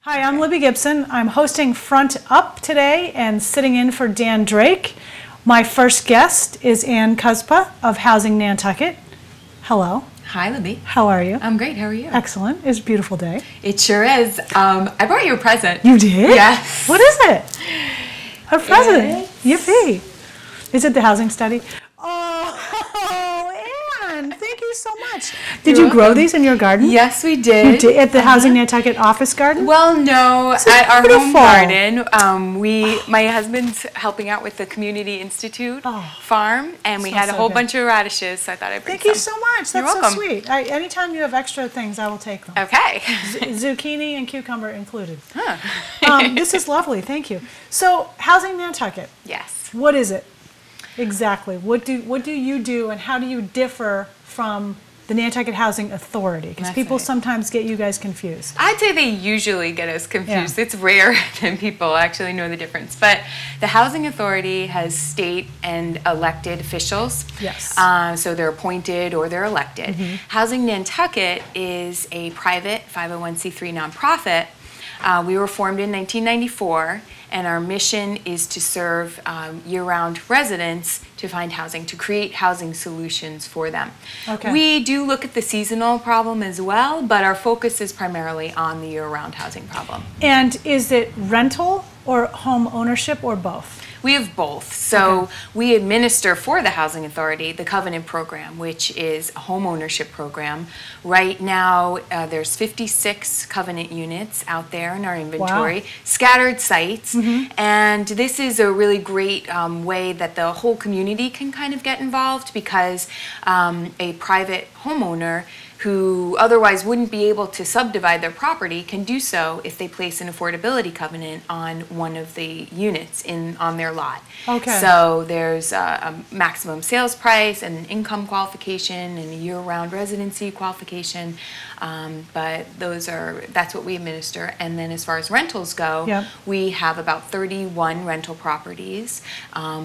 Hi, I'm Libby Gibson. I'm hosting Front Up today and sitting in for Dan Drake. My first guest is Ann Kuszpa of Housing Nantucket. Hello. Hi, Libby. How are you? I'm great. How are you? Excellent. It's a beautiful day. It sure is. I brought you a present. You did? Yes. What is it? A present. Yippee. Is it the housing study? Oh, Ann, thank you so much. Did you grow these in your garden? Yes, we did. You did? At the Housing Nantucket office garden? Well, no, So at our beautiful. home garden. My husband's helping out with the Community Institute farm, and we had a whole bunch of radishes, so I thought I'd bring Thank some. you so much. You're That's so welcome. sweet. Anytime you have extra things, I will take them. Okay. Zucchini and cucumber included. Huh. This is lovely. Thank you. So, Housing Nantucket. Yes. What is it exactly? What do you do, and how do you differ from the Nantucket Housing Authority? Because people sometimes get you guys confused. I'd say they usually get us confused. Yeah. It's rare that people actually know the difference. But the Housing Authority has state and elected officials. Yes. So they're appointed or they're elected. Housing Nantucket is a private 501c3 nonprofit. We were formed in 1994, and our mission is to serve year-round residents to find housing, to create housing solutions for them. Okay. We do look at the seasonal problem as well, but our focus is primarily on the year-round housing problem. And is it rental or home ownership or both? We have both. So we administer for the Housing Authority the Covenant Program, which is a home ownership program. Right now, there's 56 Covenant units out there in our inventory, scattered sites. And this is a really great way that the whole community can kind of get involved, because a private homeowner who otherwise wouldn't be able to subdivide their property can do so if they place an affordability covenant on one of the units on their lot. Okay. So there's a maximum sales price and an income qualification and a year-round residency qualification, but that's what we administer. And then as far as rentals go, we have about 31 rental properties.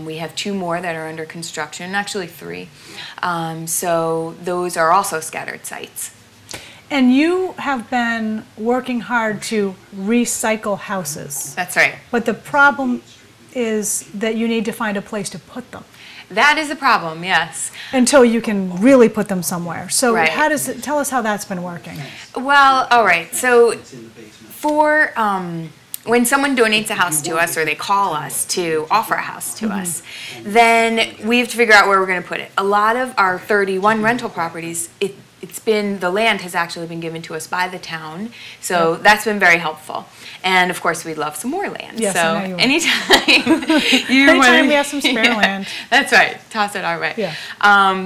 We have 2 more that are under construction, actually 3. So those are also scattered sites. And you have been working hard to recycle houses. That's right. But the problem is that you need to find a place to put them. That is a problem, yes. Until you can really put them somewhere. So Right. tell us how that's been working. Well, all right. So for when someone donates a house to us or they call us to offer a house to us, then we have to figure out where we're going to put it. A lot of our 31 rental properties, the land has actually been given to us by the town, so that's been very helpul. And of course, we'd love some more land. Yes, so I know you would. anytime we have some spare land. That's right. Toss it our way. Yeah.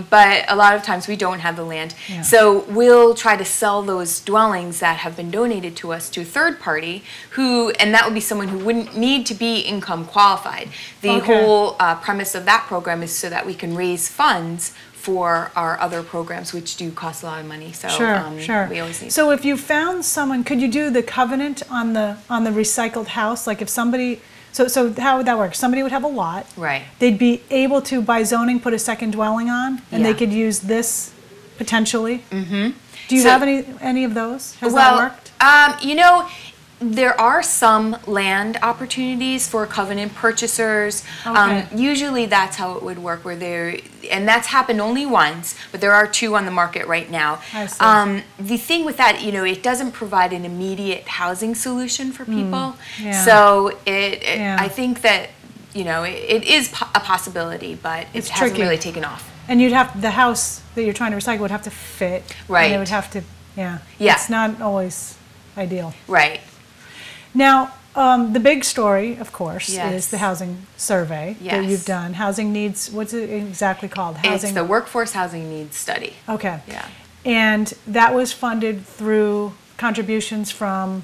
But a lot of times we don't have the land. Yeah. So we'll try to sell those dwellings that have been donated to us to a third party and that would be someone who wouldn't need to be income qualified. The whole premise of that program is so that we can raise funds for our other programs, which do cost a lot of money. So Sure. we always need. So if you found someone, could you do the covenant on the recycled house? Like if somebody, so how would that work? Somebody would have a lot. Right. They'd be able to, by zoning, put a second dwelling on, and they Yeah. could use this potentially. Do you have any of those? Has well, that worked? There are some land opportunities for covenant purchasers. Okay. Usually that's how it would work, and that's happened only once, but there are 2 on the market right now. I see. The thing with that, it doesn't provide an immediate housing solution for people. Yeah. So I think that, it is a possibility, but it hasn't really taken off. And the house that you're trying to recycle would have to fit. Right. And it would have to, Yeah. It's not always ideal. Right. Now, the big story, of course, Yes. is the housing survey that Yes. you've done. Housing needs, what's it exactly called? It's the Workforce Housing Needs Study. Okay. Yeah. And that was funded through contributions from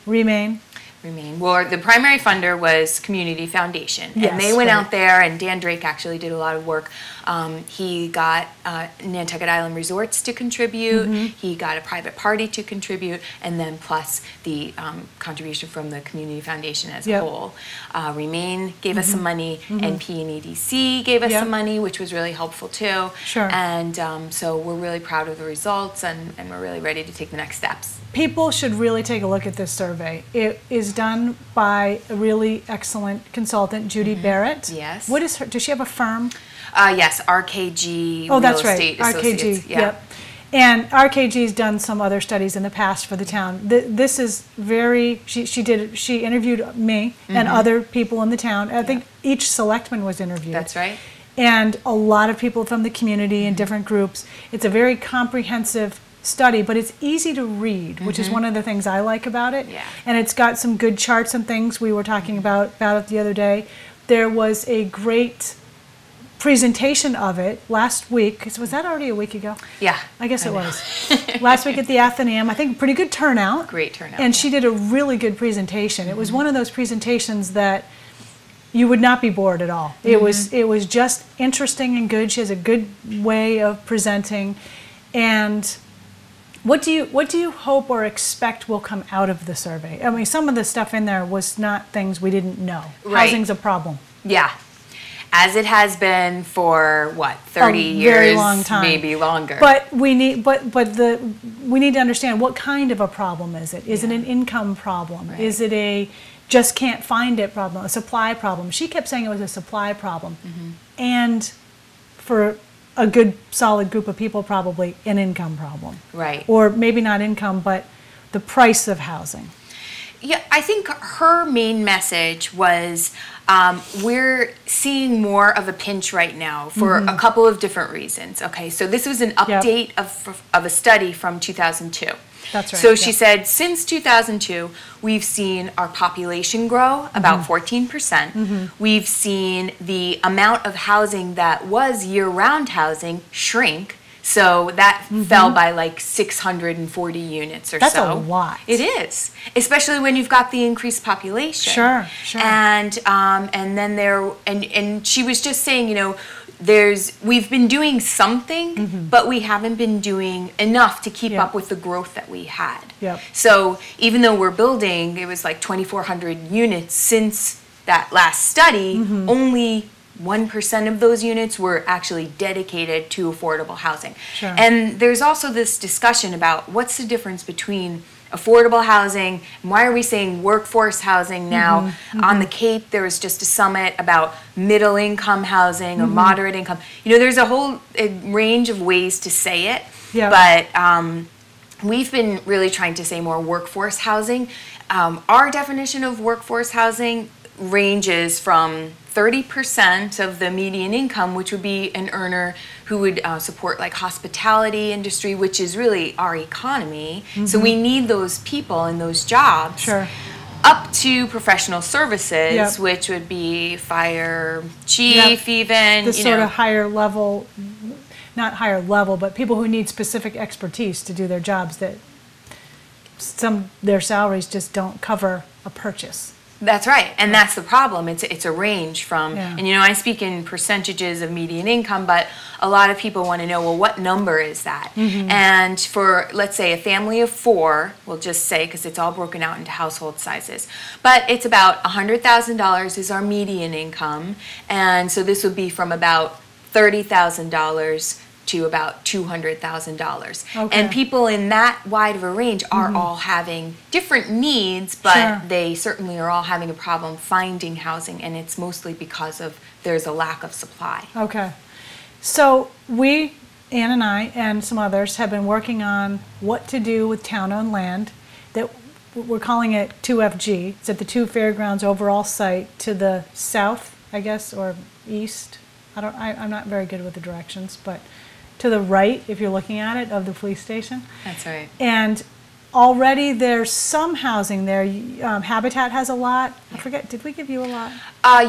Remain? Remain. Well, the primary funder was Community Foundation, Yes, and they went right. out there, and Dan Drake actually did a lot of work. He got Nantucket Island Resorts to contribute, he got a private party to contribute, and then plus the contribution from the Community Foundation as a whole. Remain gave us some money, and PNEDC gave us some money, which was really helpful too. Sure. And so we're really proud of the results, and we're really ready to take the next steps. People should really take a look at this survey. It is done by a really excellent consultant, Judy Barrett. Yes. What is her, does she have a firm? Yes, RKG Oh, that's Real Estate right, Associates. RKG, yep. And RKG's done some other studies in the past for the town. This is very, she interviewed me and other people in the town. I think each selectman was interviewed. That's right. And a lot of people from the community and different groups. It's a very comprehensive study, but it's easy to read, which is one of the things I like about it. Yeah. And it's got some good charts and things. We were talking about it the other day. There was a great presentation of it last week. Was that already a week ago? Yeah. I guess it was. Last week at the Athenaeum. I think pretty good turnout. Great turnout. And she did a really good presentation. It was one of those presentations that you would not be bored at all. It was just interesting and good. She has a good way of presenting. And what do you hope or expect will come out of the survey? I mean, some of the stuff in there was not things we didn't know. Right. Housing's a problem. Yeah. As it has been for, 30 years? Very long time. Maybe longer. But we need to understand, what kind of a problem is it? Is it an income problem? Right. Is it a just can't find it problem, a supply problem? She kept saying it was a supply problem. And for a good solid group of people, probably an income problem. Right. Or maybe not income, but the price of housing. Yeah, I think her main message was we're seeing more of a pinch right now for a couple of different reasons. Okay, so this was an update of a study from 2002. That's right. So she said, since 2002, we've seen our population grow about 14%. We've seen the amount of housing that was year-round housing shrink. So that fell by like 640 units or That's so. a lot. It is, especially when you've got the increased population. Sure. And then and she was just saying, we've been doing something, but we haven't been doing enough to keep up with the growth that we had. Yep. So even though we're building, it was like 2,400 units since that last study, only 1% of those units were actually dedicated to affordable housing. Sure. And there's also this discussion about what's the difference between affordable housing and why are we saying workforce housing now? On the Cape, there was just a summit about middle income housing or moderate income. There's a whole range of ways to say it, but we've been really trying to say more workforce housing. Our definition of workforce housing ranges from 30% of the median income, which would be an earner who would support like hospitality industry, which is really our economy. So we need those people and those jobs. Sure. Up to professional services, which would be fire chief, even. The sort of higher level, not higher level, but people who need specific expertise to do their jobs that their salaries just don't cover a purchase. That's right, and that's the problem. It's a range from, and I speak in percentages of median income, but a lot of people want to know, well, what number is that? And for, let's say, a family of 4, we'll just say, because it's all broken out into household sizes, but it's about $100,000 is our median income, and so this would be from about $30,000 to about $200,000. Okay. And people in that wide of a range are all having different needs, but they certainly are all having a problem finding housing, and it's mostly because there's a lack of supply. Okay. So we, Ann and I, and some others have been working on what to do with town-owned land. That we're calling it 2FG. It's at the 2 Fairgrounds overall site to the south, I guess, or east. I'm not very good with the directions, but to the right, if you're looking at it, of the police station. That's right. And already there's some housing there. Habitat has a lot. I forget, did we give you a lot?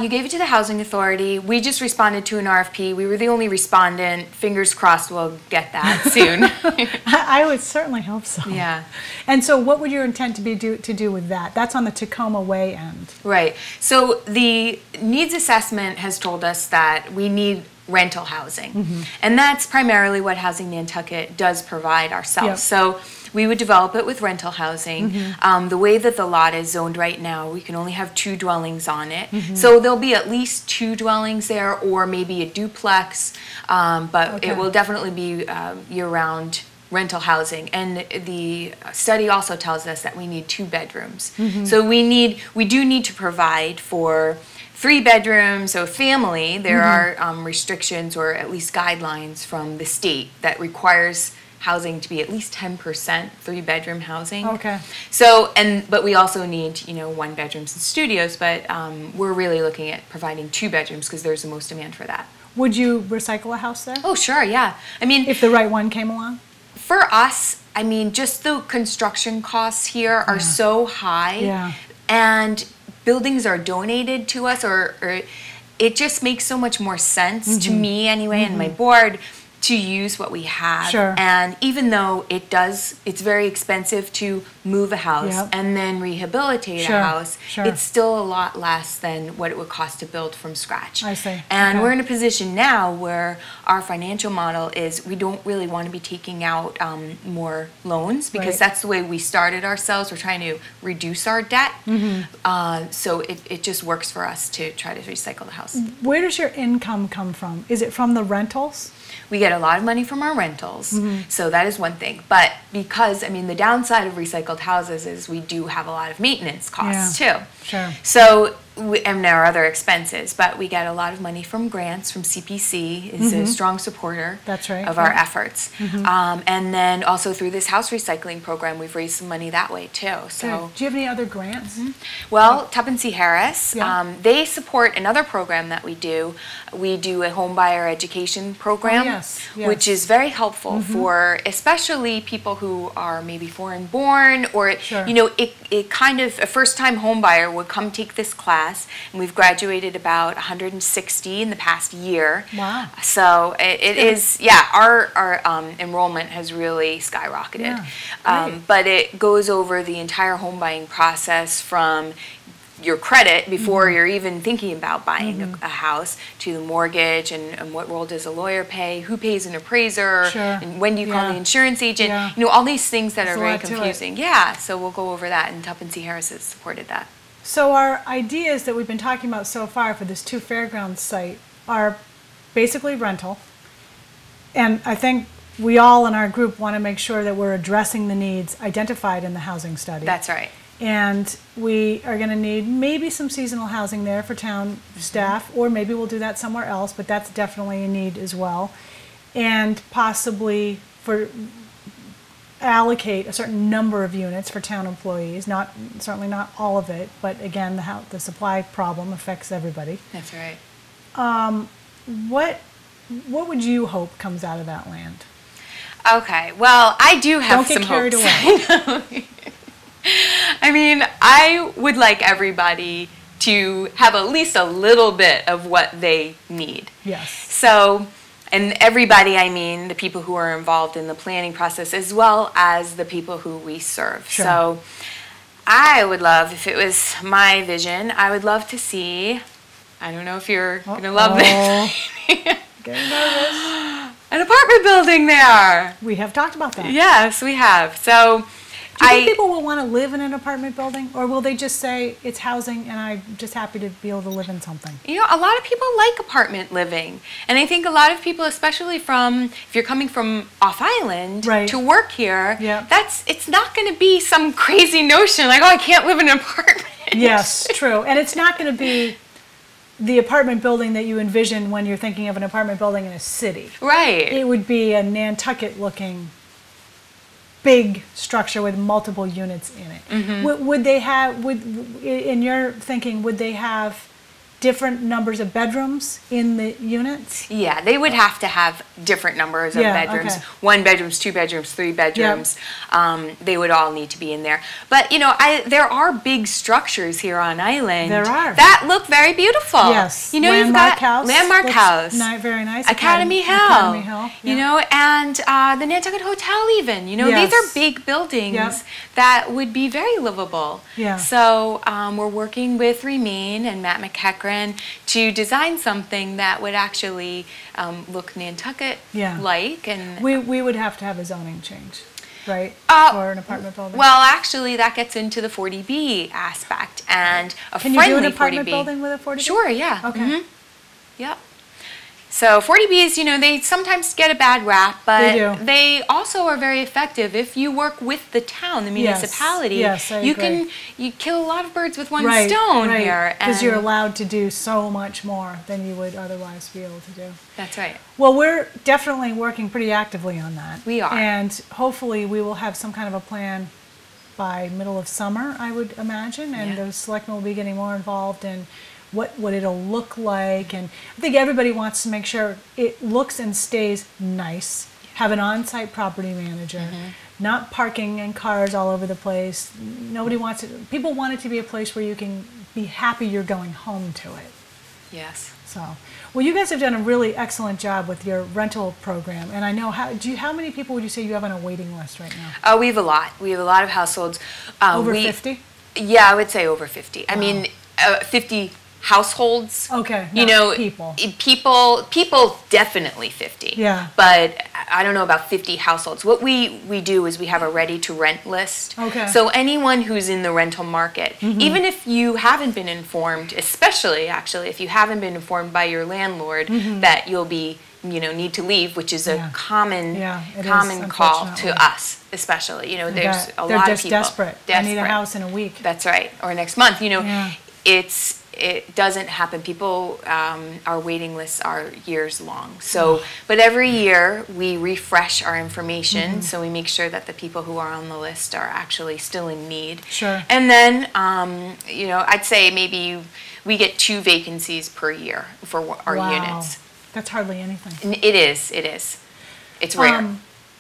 You gave it to the Housing Authority. We just responded to an RFP. We were the only respondent. Fingers crossed we'll get that soon. I would certainly hope so. Yeah. And so what would your intent to do with that? That's on the Tacoma Way end. Right. So the needs assessment has told us that we need rental housing. And that's primarily what Housing Nantucket does provide ourselves. Yep. So we would develop it with rental housing. The way that the lot is zoned right now, we can only have 2 dwellings on it. So there'll be at least 2 dwellings there, or maybe a duplex, but it will definitely be year-round rental housing. And the study also tells us that we need 2 bedrooms. So we do need to provide for 3 bedrooms, so family. There are restrictions or at least guidelines from the state that requires housing to be at least 10% 3-bedroom housing. Okay. So, but we also need, 1 bedrooms and studios, but we're really looking at providing 2 bedrooms because there's the most demand for that. Would you recycle a house there? Oh, sure, yeah. I mean, if the right one came along? For us, I mean, just the construction costs here are so high. Yeah. And buildings are donated to us, or it just makes so much more sense to me anyway and my board to use what we have. Sure. And even though it's very expensive to move a house and then rehabilitate a house, it's still a lot less than what it would cost to build from scratch. I see. And we're in a position now where our financial model is we don't really want to be taking out more loans because that's the way we started ourselves. We're trying to reduce our debt. So it just works for us to try to recycle the house. Where does your income come from? Is it from the rentals? We get a lot of money from our rentals, so that is one thing. But because, I mean, the downside of recycled houses is we do have a lot of maintenance costs too. Sure. So, and there are other expenses, but we get a lot of money from grants, from CPC is a strong supporter of our efforts. And then also through this house recycling program, we've raised some money that way too. So, do you have any other grants? Well, Tuppence Harris, they support another program that we do. We do a home buyer education program, which is very helpful for especially people who are maybe foreign born, or it kind of a first-time home buyer would come take this class, and we've graduated about 160 in the past year. Wow! So it is, our enrollment has really skyrocketed. But it goes over the entire home buying process from your credit before you're even thinking about buying a house, to the mortgage, and what role does a lawyer play, who pays an appraiser, and when do you call the insurance agent, all these things that are very confusing. So we'll go over that, and Tuppence Harris has supported that. So our ideas that we've been talking about so far for this 2 fairgrounds site are basically rental, and I think we all in our group want to make sure that we're addressing the needs identified in the housing study. That's right. And we are going to need maybe some seasonal housing there for town staff, or maybe we'll do that somewhere else, but that's definitely a need as well. And possibly allocate a certain number of units for town employees, certainly not all of it, but again, the supply problem affects everybody. That's right. What would you hope comes out of that land? Okay, well, I do have some hopes. Don't get carried away. I mean, I would like everybody to have at least a little bit of what they need. Yes. So, and everybody, I mean the people who are involved in the planning process as well as the people who we serve. Sure. So, I would love, if it was my vision, I would love to see, I don't know if you're going to love this. Getting nervous. An apartment building there. We have talked about that. Yes, we have. So, do you think people will want to live in an apartment building, or will they just say it's housing and I'm just happy to be able to live in something? You know, a lot of people like apartment living, and I think a lot of people, especially if you're coming from off island to work here, it's not going to be some crazy notion like, oh, I can't live in an apartment. Yes, true, and it's not going to be the apartment building that you envision when you're thinking of an apartment building in a city. Right. It would be a Nantucket-looking big structure with multiple units in it. Would they have, in your thinking, would they have different numbers of bedrooms in the units? Yeah, they would have to have different numbers of Yeah, bedrooms. okay. 1 bedrooms, 2 bedrooms, 3 bedrooms. They would all need to be in there. But, you know, there are big structures here on island. There are. That look very beautiful. Yes. You know, Landmark you've got House Landmark looks House. Very nice. Academy Hill. Academy Hill. You know, and the Nantucket Hotel even. You know, Yes. these are big buildings Yep. that would be very livable. Yeah. So we're working with Remain and Matt McEachran to design something that would actually look Nantucket-like. And We would have to have a zoning change, right, for an apartment building? well, actually, that gets into the 40B aspect and a Can friendly you do an apartment 40B. building with a 40B? Sure, yeah. Okay. Mhm. Yep. So 40Bs, you know, they sometimes get a bad rap, but They do. they also are very effective if you work with the town, the municipality. Yes, I you agree. you kill a lot of birds with one Right, stone right. here. Because you're and- allowed to do so much more than you would otherwise be able to do. That's right. Well, we're definitely working pretty actively on that. We are. And hopefully we will have some kind of a plan by middle of summer, I would imagine, and Yeah. the selectmen will be getting more involved in what it'll look like. And I think everybody wants to make sure it looks and stays nice. Have an on-site property manager, not parking and cars all over the place. Nobody wants it. People want it to be a place where you can be happy you're going home to it. Yes. So, well, you guys have done a really excellent job with your rental program, and I know how many people would you say you have on a waiting list right now? Oh, we have a lot. We have a lot of households. Over 50? Yeah, I would say over 50. I mean, 50 households. Okay, You not know, people. people definitely 50. Yeah. But I don't know about 50 households. What we do is we have a ready to rent list. Okay. So anyone who's in the rental market, even if you haven't been informed, especially actually if you haven't been informed by your landlord that you'll be, you know, need to leave, which is Yeah. a common Yeah, it is, common call unfortunately. to us, especially. You know, there's a They're lot just of people desperate. I need a house in a week. That's right, or next month. You know, Yeah. it doesn't happen. People, our waiting lists are years long. So, but every year we refresh our information, so we make sure that the people who are on the list are actually still in need. Sure. And then, you know, I'd say maybe we get 2 vacancies per year for our Wow. units. That's hardly anything. And it is. It's rare.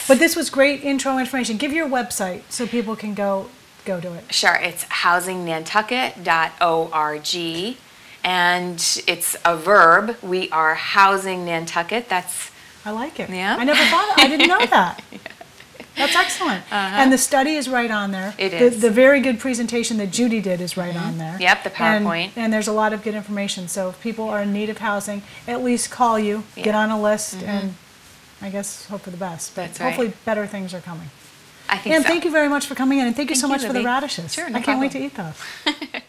But this was great intro information. Give your website so people can go to it. Sure, it's housingnantucket.org, and it's a verb. We are housing Nantucket. That's I like it. Yeah? I never thought. I didn't know that. That's excellent. And the study is right on there. It is. The very good presentation that Judy did is right on there. Yep, the PowerPoint. And there's a lot of good information. So if people are in need of housing, at least call you, get Yeah. on a list, and I guess hope for the best. But That's right. hopefully better things are coming. I think And so. thank you very much for coming in, and thank you so Thank you, much for the Libby. radishes. Sure, no I can't wait to problem. eat those.